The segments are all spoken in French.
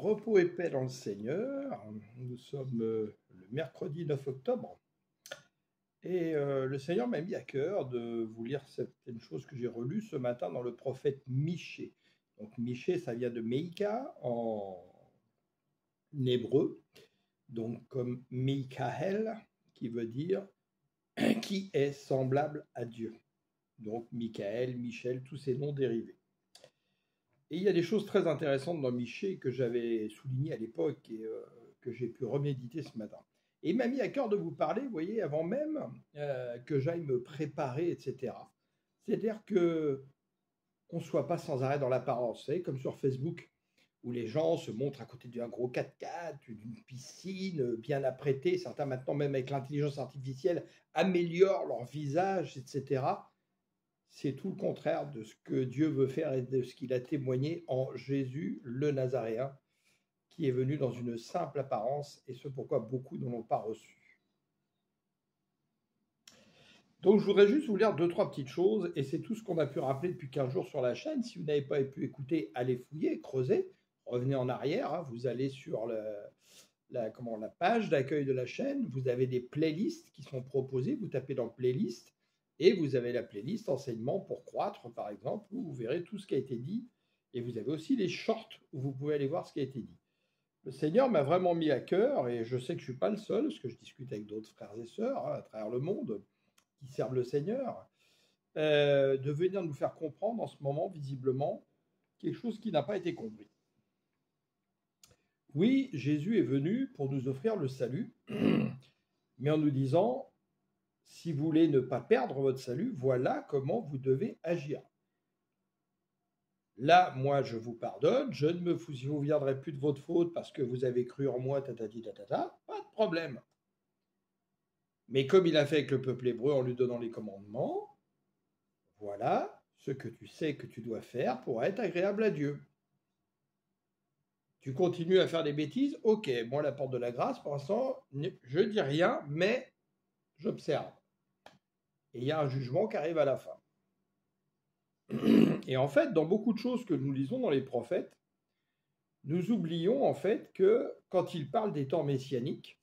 Repos et paix dans le Seigneur. Nous sommes le mercredi 9 octobre et le Seigneur m'a mis à cœur de vous lire certaines choses que j'ai relues ce matin dans le prophète Michée. Donc Michée, ça vient de Meïka en hébreu, donc comme Michael, qui veut dire qui est semblable à Dieu. Donc Michael, Michel, tous ces noms dérivés. Et il y a des choses très intéressantes dans Michée que j'avais soulignées à l'époque et que j'ai pu reméditer ce matin. Et il m'a mis à cœur de vous parler, vous voyez, avant même que j'aille me préparer, etc. C'est-à-dire que qu'on ne soit pas sans arrêt dans l'apparence, vous savez, comme sur Facebook, où les gens se montrent à côté d'un gros 4x4, d'une piscine bien apprêtée. Certains maintenant, même avec l'intelligence artificielle, améliorent leur visage, etc. C'est tout le contraire de ce que Dieu veut faire et de ce qu'il a témoigné en Jésus, le Nazaréen, qui est venu dans une simple apparence, et ce pourquoi beaucoup n'en ont pas reçu. Donc je voudrais juste vous lire 2-3 petites choses, et c'est tout ce qu'on a pu rappeler depuis 15 jours sur la chaîne. Si vous n'avez pas pu écouter, allez fouiller, creuser, revenez en arrière, hein, vous allez sur la page d'accueil de la chaîne, vous avez des playlists qui sont proposées, vous tapez dans playlist, et vous avez la playlist enseignement pour croître, par exemple, où vous verrez tout ce qui a été dit. Et vous avez aussi les shorts où vous pouvez aller voir ce qui a été dit. Le Seigneur m'a vraiment mis à cœur, et je sais que je ne suis pas le seul, parce que je discute avec d'autres frères et sœurs à travers le monde qui servent le Seigneur, de venir nous faire comprendre en ce moment, visiblement, quelque chose qui n'a pas été compris. Oui, Jésus est venu pour nous offrir le salut, mais en nous disant, si vous voulez ne pas perdre votre salut, voilà comment vous devez agir. Là, moi, je vous pardonne, je ne me souviendrai plus de votre faute parce que vous avez cru en moi, tatati tatata, pas de problème. Mais comme il a fait avec le peuple hébreu en lui donnant les commandements, voilà ce que tu sais que tu dois faire pour être agréable à Dieu. Tu continues à faire des bêtises, ok, moi, la porte de la grâce, pour l'instant, je dis rien, mais j'observe. Et il y a un jugement qui arrive à la fin. Et en fait, dans beaucoup de choses que nous lisons dans les prophètes, nous oublions en fait que quand ils parlent des temps messianiques,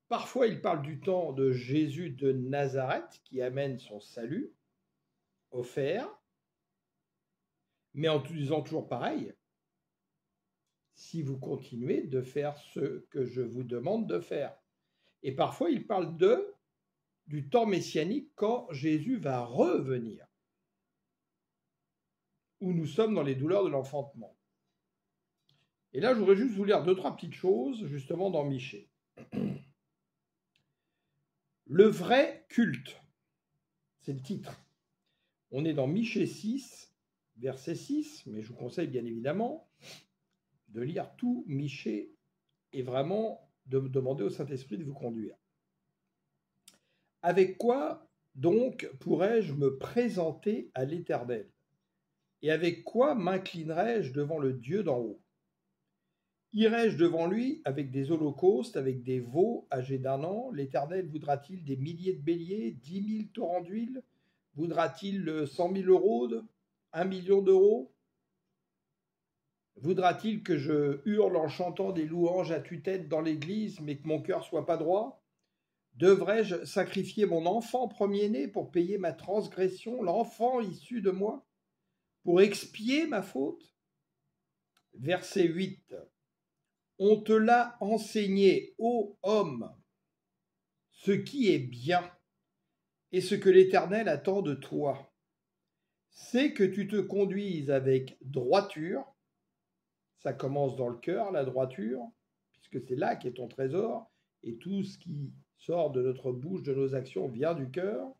parfois ils parlent du temps de Jésus de Nazareth qui amène son salut offert, mais en disant toujours pareil, si vous continuez de faire ce que je vous demande de faire. Et parfois ils parlent du temps messianique quand Jésus va revenir, où nous sommes dans les douleurs de l'enfantement. Et là, je voudrais juste vous lire 2-3 petites choses, justement, dans Michée. Le vrai culte, c'est le titre. On est dans Michée 6, verset 6, mais je vous conseille bien évidemment de lire tout Michée et vraiment de me demander au Saint-Esprit de vous conduire. Avec quoi, donc, pourrais-je me présenter à l'Éternel? Et avec quoi m'inclinerais-je devant le Dieu d'en haut? Irai-je devant lui avec des holocaustes, avec des veaux âgés d'1 an? L'Éternel voudra-t-il des milliers de béliers, 10 000 torrents d'huile? Voudra-t-il 100 000 euros, 1 million d'euros? Voudra-t-il que je hurle en chantant des louanges à tue-tête dans l'église, mais que mon cœur soit pas droit? Devrais-je sacrifier mon enfant premier-né pour payer ma transgression, l'enfant issu de moi, pour expier ma faute? Verset 8. On te l'a enseigné, ô homme, ce qui est bien et ce que l'Éternel attend de toi. C'est que tu te conduises avec droiture. Ça commence dans le cœur, la droiture, puisque c'est là qu'est ton trésor, et tout ce qui sort de notre bouche, de nos actions, vient du cœur,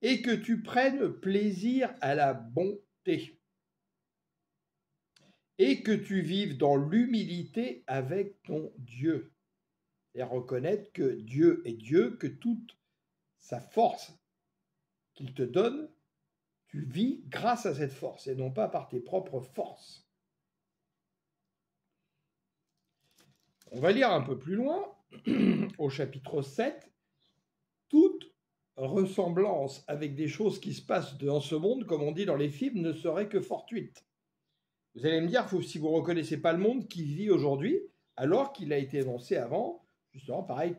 et que tu prennes plaisir à la bonté, et que tu vives dans l'humilité avec ton Dieu. Et reconnaître que Dieu est Dieu, que toute sa force qu'il te donne, tu vis grâce à cette force, et non pas par tes propres forces. On va lire un peu plus loin, au chapitre 7, toute ressemblance avec des choses qui se passent dans ce monde, comme on dit dans les films, ne serait que fortuite. Vous allez me dire, si vous ne reconnaissez pas le monde qui vit aujourd'hui, alors qu'il a été annoncé avant, justement, pareil,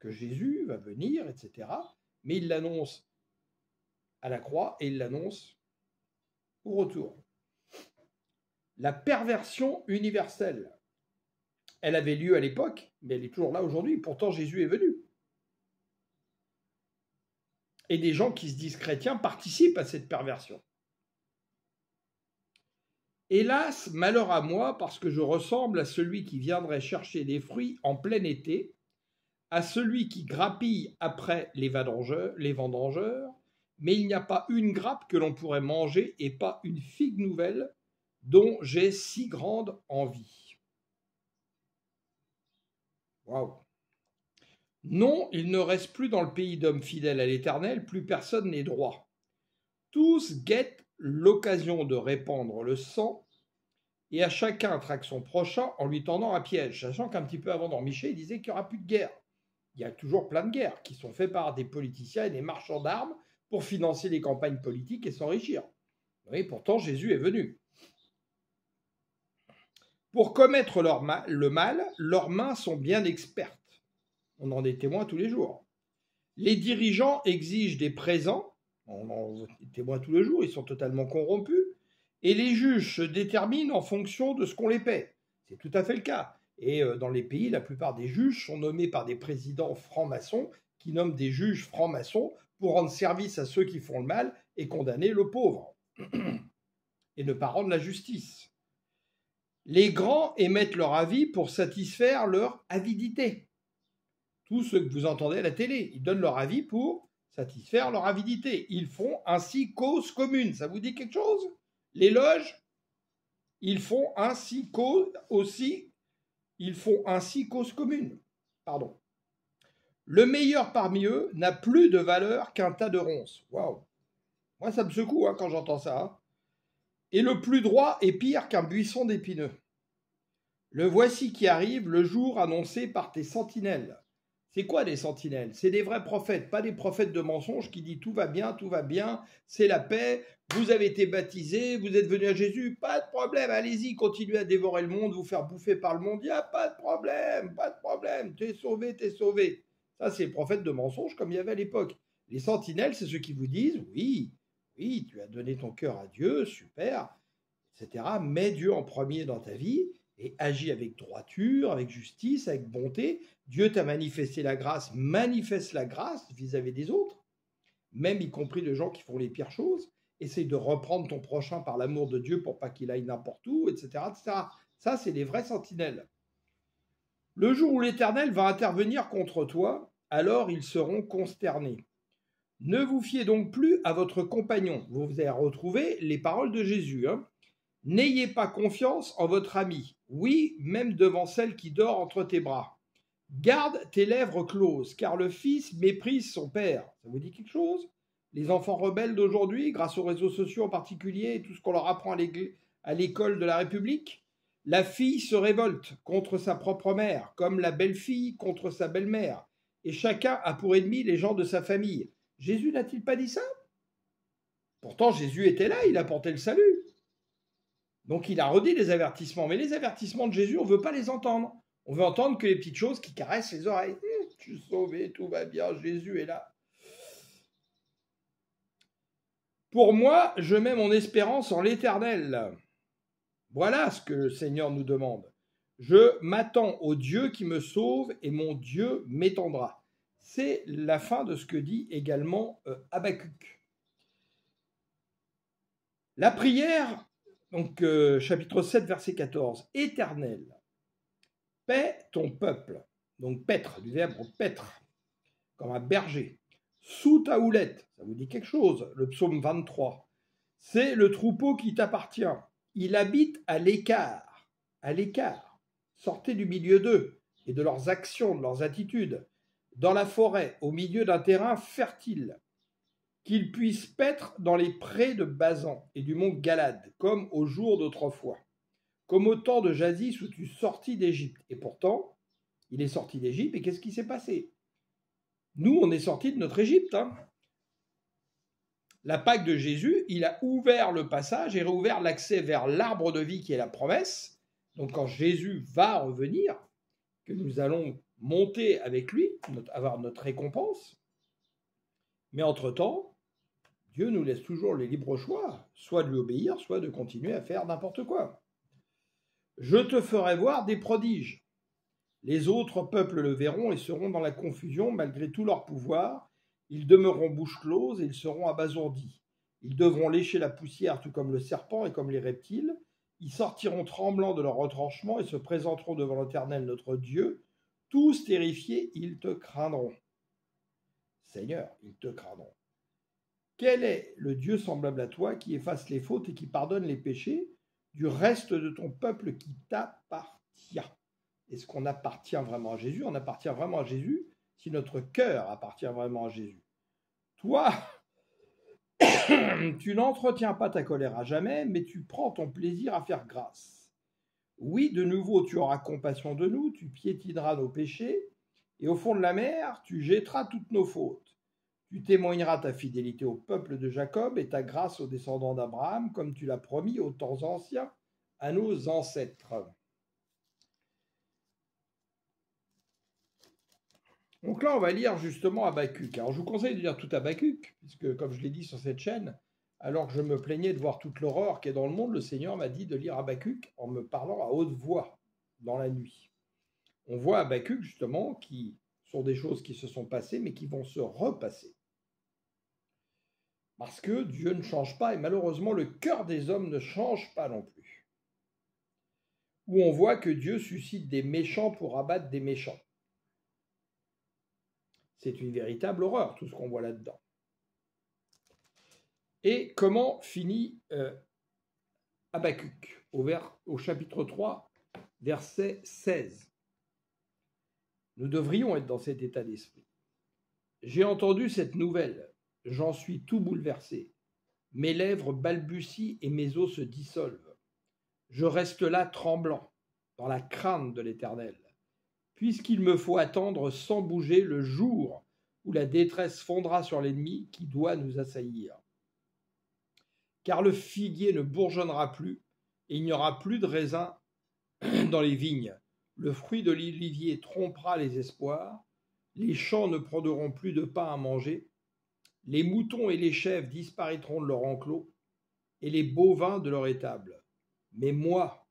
que Jésus va venir, etc. Mais il l'annonce à la croix et il l'annonce au retour. La perversion universelle, elle avait lieu à l'époque, mais elle est toujours là aujourd'hui. Pourtant, Jésus est venu. Et des gens qui se disent chrétiens participent à cette perversion. Hélas, malheur à moi, parce que je ressemble à celui qui viendrait chercher des fruits en plein été, à celui qui grappille après les vendangeurs, mais il n'y a pas une grappe que l'on pourrait manger et pas une figue nouvelle dont j'ai si grande envie. Waouh! Non, il ne reste plus dans le pays d'hommes fidèles à l'Éternel, plus personne n'est droit. Tous guettent l'occasion de répandre le sang, et à chacun traque son prochain en lui tendant un piège, sachant qu'un petit peu avant d'Ormiché, il disait qu'il n'y aura plus de guerre. Il y a toujours plein de guerres qui sont faites par des politiciens et des marchands d'armes pour financer les campagnes politiques et s'enrichir. Oui, pourtant, Jésus est venu. Pour commettre le mal, leurs mains sont bien expertes. On en est témoin tous les jours. Les dirigeants exigent des présents, on en est témoin tous les jours, ils sont totalement corrompus, et les juges se déterminent en fonction de ce qu'on les paie. C'est tout à fait le cas. Et dans les pays, la plupart des juges sont nommés par des présidents francs-maçons qui nomment des juges francs-maçons pour rendre service à ceux qui font le mal et condamner le pauvre. Et ne pas rendre la justice. Les grands émettent leur avis pour satisfaire leur avidité. Tous ceux que vous entendez à la télé, ils donnent leur avis pour satisfaire leur avidité. Ils font ainsi cause commune. Ça vous dit quelque chose? Les loges, ils font ainsi cause commune. Pardon. Le meilleur parmi eux n'a plus de valeur qu'un tas de ronces. Waouh! Moi, ça me secoue quand j'entends ça. Hein. Et le plus droit est pire qu'un buisson d'épineux. Le voici qui arrive, le jour annoncé par tes sentinelles. C'est quoi des sentinelles? C'est des vrais prophètes, pas des prophètes de mensonges qui disent tout va bien, c'est la paix, vous avez été baptisés, vous êtes venus à Jésus, pas de problème, allez-y, continuez à dévorer le monde, vous faire bouffer par le monde, il n'y a pas de problème, t'es sauvé. Ça, c'est les prophètes de mensonges comme il y avait à l'époque. Les sentinelles, c'est ceux qui vous disent, oui, tu as donné ton cœur à Dieu, super, etc. Mets Dieu en premier dans ta vie et agis avec droiture, avec justice, avec bonté. Dieu t'a manifesté la grâce, manifeste la grâce vis-à-vis des autres, même y compris de gens qui font les pires choses. Essaye de reprendre ton prochain par l'amour de Dieu pour pas qu'il aille n'importe où, etc., etc. Ça, c'est les vrais sentinelles. Le jour où l'Éternel va intervenir contre toi, alors ils seront consternés. Ne vous fiez donc plus à votre compagnon. Vous avez retrouvé les paroles de Jésus. N'ayez pas confiance en votre ami, oui, même devant celle qui dort entre tes bras. Garde tes lèvres closes, car le fils méprise son père. Ça vous dit quelque chose? Les enfants rebelles d'aujourd'hui, grâce aux réseaux sociaux en particulier, et tout ce qu'on leur apprend à l'école de la République, la fille se révolte contre sa propre mère, comme la belle-fille contre sa belle-mère, et chacun a pour ennemi les gens de sa famille. Jésus n'a-t-il pas dit ça? Pourtant, Jésus était là, il apportait le salut. Donc il a redit les avertissements. Mais les avertissements de Jésus, on ne veut pas les entendre. On veut entendre que les petites choses qui caressent les oreilles. Tu es sauvé, tout va bien, Jésus est là. Pour moi, je mets mon espérance en l'Éternel. Voilà ce que le Seigneur nous demande. Je m'attends au Dieu qui me sauve et mon Dieu m'étendra. C'est la fin de ce que dit également Habakkuk. La prière, donc chapitre 7, verset 14. Éternel, paie ton peuple. Donc paître, du verbe paître, comme un berger. Sous ta houlette, ça vous dit quelque chose, le psaume 23. C'est le troupeau qui t'appartient. Il habite à l'écart. À l'écart. Sortez du milieu d'eux et de leurs actions, de leurs attitudes. Dans la forêt, au milieu d'un terrain fertile. Qu'ils puissent paître dans les prés de Basan et du mont Galade, comme au jour d'autrefois. Comme au temps de Jadis où tu sortis d'Égypte. Et pourtant, il est sorti d'Égypte, et qu'est-ce qui s'est passé? Nous, on est sortis de notre Égypte. La Pâque de Jésus, il a ouvert le passage et rouvert l'accès vers l'arbre de vie qui est la promesse. Donc quand Jésus va revenir, que nous allons monter avec lui, avoir notre récompense. Mais entre-temps, Dieu nous laisse toujours le libre choix, soit de lui obéir, soit de continuer à faire n'importe quoi. Je te ferai voir des prodiges. Les autres peuples le verront et seront dans la confusion malgré tout leur pouvoir. Ils demeureront bouche close et ils seront abasourdis. Ils devront lécher la poussière tout comme le serpent et comme les reptiles. Ils sortiront tremblants de leur retranchement et se présenteront devant l'Éternel notre Dieu. Tous terrifiés, ils te craindront. Seigneur, ils te craindront. Quel est le Dieu semblable à toi qui efface les fautes et qui pardonne les péchés du reste de ton peuple qui t'appartient? Est-ce qu'on appartient vraiment à Jésus? On appartient vraiment à Jésus si notre cœur appartient vraiment à Jésus. Toi, tu n'entretiens pas ta colère à jamais, mais tu prends ton plaisir à faire grâce. Oui, de nouveau, tu auras compassion de nous, tu piétineras nos péchés, et au fond de la mer, tu jetteras toutes nos fautes. Tu témoigneras ta fidélité au peuple de Jacob et ta grâce aux descendants d'Abraham, comme tu l'as promis aux temps anciens à nos ancêtres. Donc là, on va lire justement Habakkuk. Alors, je vous conseille de lire tout Habakkuk, puisque, comme je l'ai dit sur cette chaîne, alors que je me plaignais de voir toute l'horreur qui est dans le monde, le Seigneur m'a dit de lire Habakkuk en me parlant à haute voix dans la nuit. On voit Habakkuk, justement, qui sont des choses qui se sont passées, mais qui vont se repasser. Parce que Dieu ne change pas, et malheureusement, le cœur des hommes ne change pas non plus. Où on voit que Dieu suscite des méchants pour abattre des méchants. C'est une véritable horreur, tout ce qu'on voit là-dedans. Et comment finit Habakkuk au chapitre 3, verset 16. Nous devrions être dans cet état d'esprit. J'ai entendu cette nouvelle, j'en suis tout bouleversé. Mes lèvres balbutient et mes os se dissolvent. Je reste là tremblant, dans la crainte de l'Éternel, puisqu'il me faut attendre sans bouger le jour où la détresse fondra sur l'ennemi qui doit nous assaillir. Car le figuier ne bourgeonnera plus, et il n'y aura plus de raisin dans les vignes. Le fruit de l'olivier trompera les espoirs, les champs ne produiront plus de pain à manger, les moutons et les chèvres disparaîtront de leur enclos, et les bovins de leur étable. Mais moi,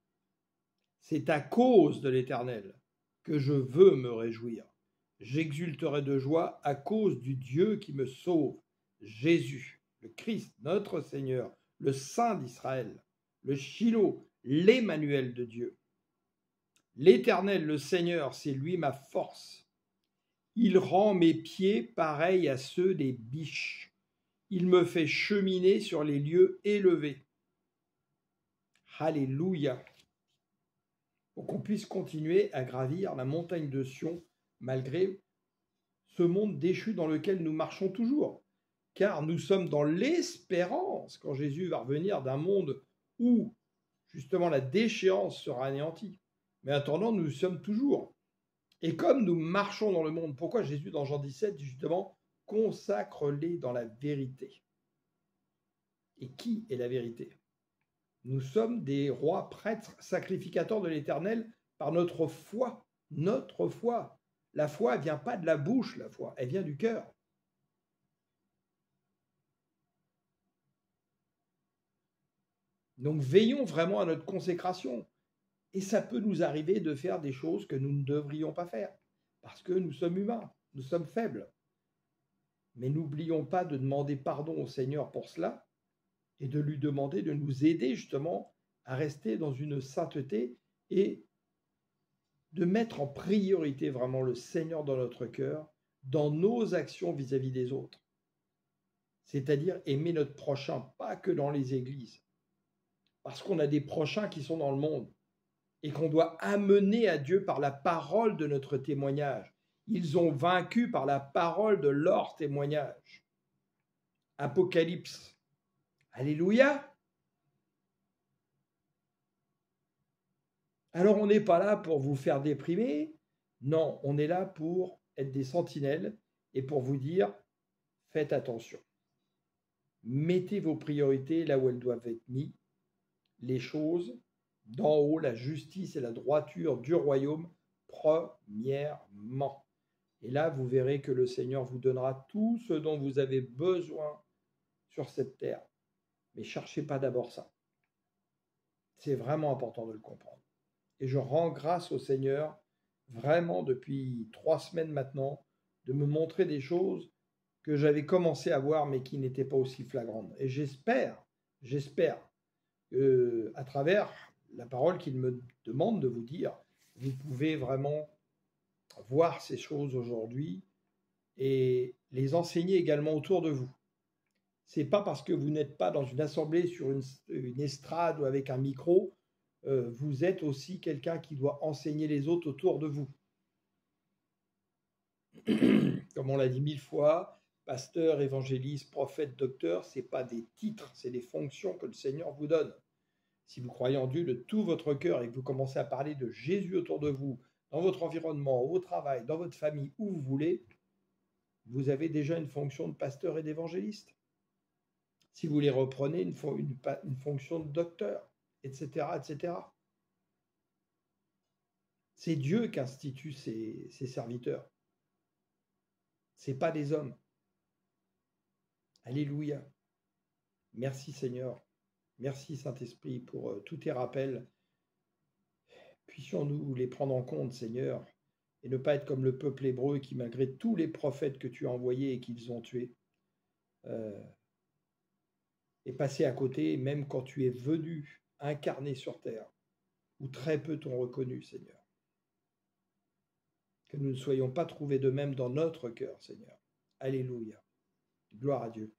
c'est à cause de l'Éternel que je veux me réjouir. J'exulterai de joie à cause du Dieu qui me sauve, Jésus, le Christ, notre Seigneur, le Saint d'Israël, le Shiloh, l'Emmanuel de Dieu. L'Éternel, le Seigneur, c'est lui ma force. Il rend mes pieds pareils à ceux des biches. Il me fait cheminer sur les lieux élevés. Alléluia. Pour qu'on puisse continuer à gravir la montagne de Sion malgré ce monde déchu dans lequel nous marchons toujours. Car nous sommes dans l'espérance, quand Jésus va revenir, d'un monde où justement la déchéance sera anéantie. Mais attendant, nous sommes toujours. Et comme nous marchons dans le monde, pourquoi Jésus dans Jean 17 dit justement « consacre-les dans la vérité ». Et qui est la vérité? Nous sommes des rois prêtres sacrificateurs de l'Éternel par notre foi. Notre foi. La foi, elle ne vient pas de la bouche, la foi, elle vient du cœur. Donc veillons vraiment à notre consécration. Et ça peut nous arriver de faire des choses que nous ne devrions pas faire, parce que nous sommes humains, nous sommes faibles. Mais n'oublions pas de demander pardon au Seigneur pour cela, et de lui demander de nous aider justement à rester dans une sainteté et de mettre en priorité vraiment le Seigneur dans notre cœur, dans nos actions vis-à-vis des autres. C'est-à-dire aimer notre prochain, pas que dans les églises, parce qu'on a des prochains qui sont dans le monde et qu'on doit amener à Dieu par la parole de notre témoignage. Ils ont vaincu par la parole de leur témoignage. Apocalypse. Alléluia. Alors on n'est pas là pour vous faire déprimer, non, on est là pour être des sentinelles et pour vous dire, faites attention. Mettez vos priorités là où elles doivent être mises, les choses d'en haut, la justice et la droiture du royaume, premièrement. Et là, vous verrez que le Seigneur vous donnera tout ce dont vous avez besoin sur cette terre. Mais cherchez pas d'abord ça. C'est vraiment important de le comprendre. Et je rends grâce au Seigneur, vraiment depuis 3 semaines maintenant, de me montrer des choses que j'avais commencé à voir, mais qui n'étaient pas aussi flagrantes. Et j'espère à travers la parole qu'il me demande de vous dire, vous pouvez vraiment voir ces choses aujourd'hui et les enseigner également autour de vous. C'est pas parce que vous n'êtes pas dans une assemblée sur une estrade ou avec un micro, vous êtes aussi quelqu'un qui doit enseigner les autres autour de vous. Comme on l'a dit 1000 fois, pasteur, évangéliste, prophète, docteur, ce n'est pas des titres, c'est des fonctions que le Seigneur vous donne. Si vous croyez en Dieu de tout votre cœur et que vous commencez à parler de Jésus autour de vous, dans votre environnement, au travail, dans votre famille, où vous voulez, vous avez déjà une fonction de pasteur et d'évangéliste. Si vous les reprenez, une fonction de docteur, etc., etc. C'est Dieu qui institue ses serviteurs. Ce n'est pas des hommes. Alléluia. Merci Seigneur. Merci Saint-Esprit pour tous tes rappels. Puissions-nous les prendre en compte, Seigneur, et ne pas être comme le peuple hébreu qui, malgré tous les prophètes que tu as envoyés et qu'ils ont tués, est passé à côté, même quand tu es venu incarné sur terre, où très peu t'ont reconnu, Seigneur. Que nous ne soyons pas trouvés de même dans notre cœur, Seigneur. Alléluia. Gloire à Dieu.